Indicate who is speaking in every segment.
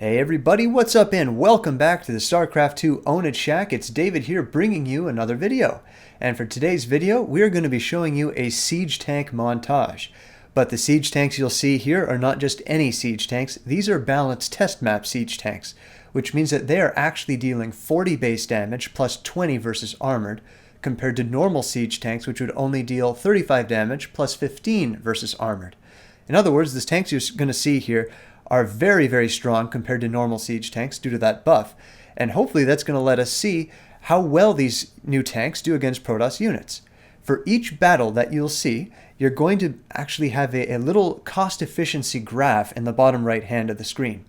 Speaker 1: Hey everybody, what's up and welcome back to the StarCraft 2 Own It Shack. It's David here bringing you another video. And for today's video, we're going to be showing you a siege tank montage. But the siege tanks you'll see here are not just any siege tanks, these are balanced test map siege tanks, which means that they are actually dealing 40 base damage plus 20 versus armored, compared to normal siege tanks which would only deal 35 damage plus 15 versus armored. In other words, the tanks you're going to see here are very, very strong compared to normal siege tanks due to that buff. And hopefully that's going to let us see how well these new tanks do against Protoss units. For each battle that you'll see, you're going to actually have a little cost efficiency graph in the bottom right hand of the screen.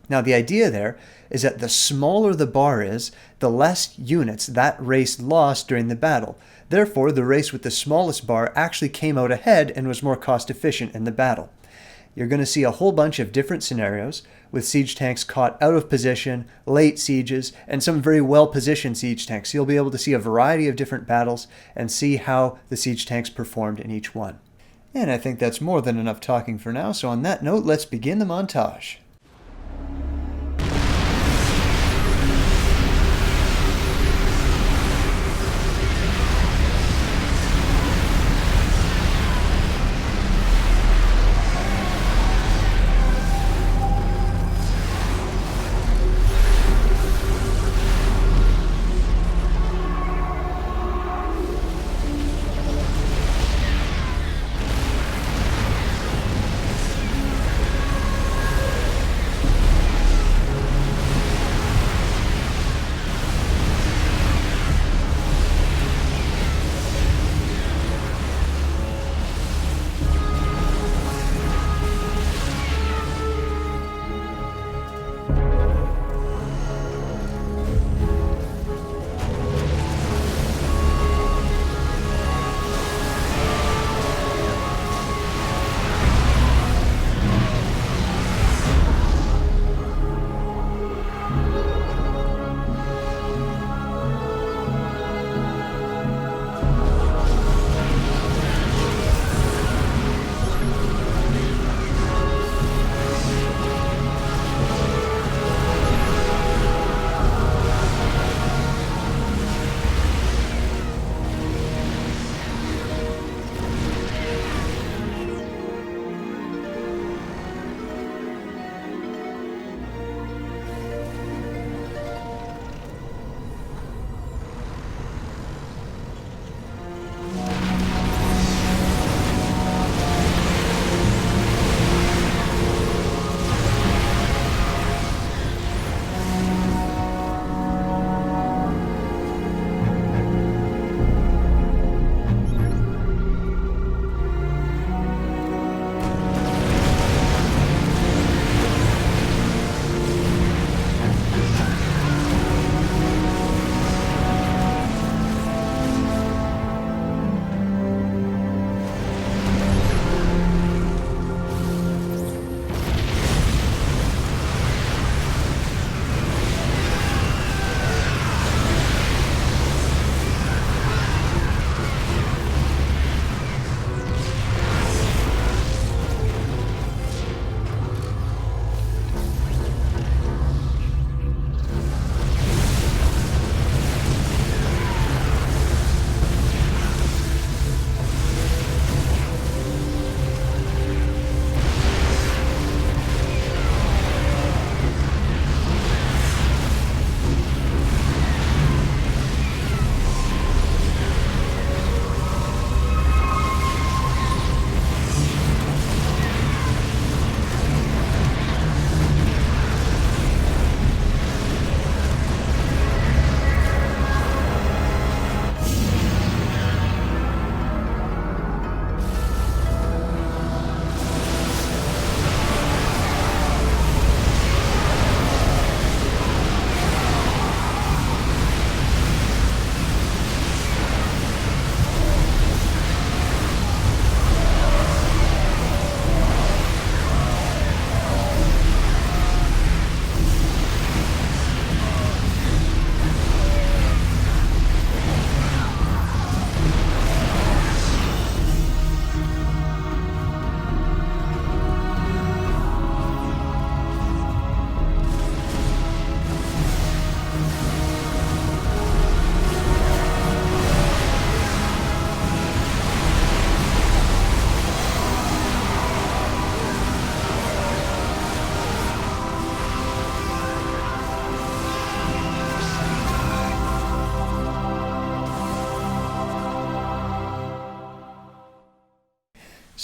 Speaker 1: Now the idea there is that the smaller the bar is, the less units that race lost during the battle. Therefore, the race with the smallest bar actually came out ahead and was more cost efficient in the battle. You're going to see a whole bunch of different scenarios with siege tanks caught out of position, late sieges, and some very well-positioned siege tanks. You'll be able to see a variety of different battles and see how the siege tanks performed in each one. And I think that's more than enough talking for now, so on that note, let's begin the montage.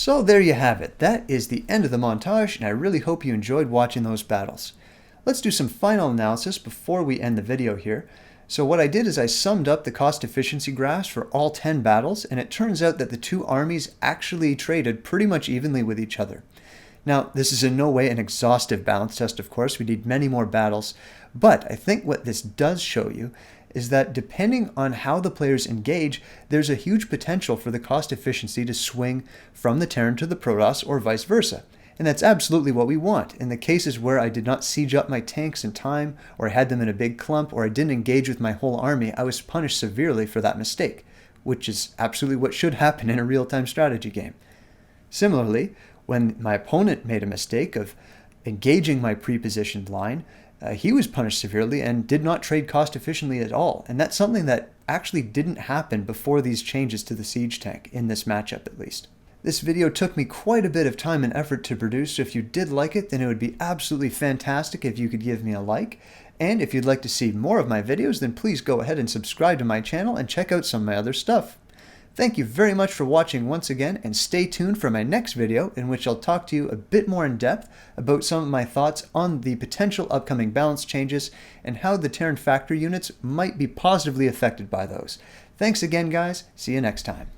Speaker 1: So there you have it. That is the end of the montage, and I really hope you enjoyed watching those battles. Let's do some final analysis before we end the video here. So what I did is I summed up the cost efficiency graphs for all 10 battles, and it turns out that the two armies actually traded pretty much evenly with each other. Now, this is in no way an exhaustive balance test, of course. We need many more battles. But I think what this does show you is that depending on how the players engage, there's a huge potential for the cost efficiency to swing from the Terran to the Protoss or vice versa. And that's absolutely what we want. In the cases where I did not siege up my tanks in time, or I had them in a big clump, or I didn't engage with my whole army, I was punished severely for that mistake, which is absolutely what should happen in a real-time strategy game. Similarly, when my opponent made a mistake of engaging my pre-positioned line, he was punished severely and did not trade cost efficiently at all. And that's something that actually didn't happen before these changes to the siege tank, in this matchup at least. This video took me quite a bit of time and effort to produce, so if you did like it, then it would be absolutely fantastic if you could give me a like. And if you'd like to see more of my videos, then please go ahead and subscribe to my channel and check out some of my other stuff. Thank you very much for watching once again, and stay tuned for my next video in which I'll talk to you a bit more in depth about some of my thoughts on the potential upcoming balance changes and how the Terran factory units might be positively affected by those. Thanks again, guys. See you next time.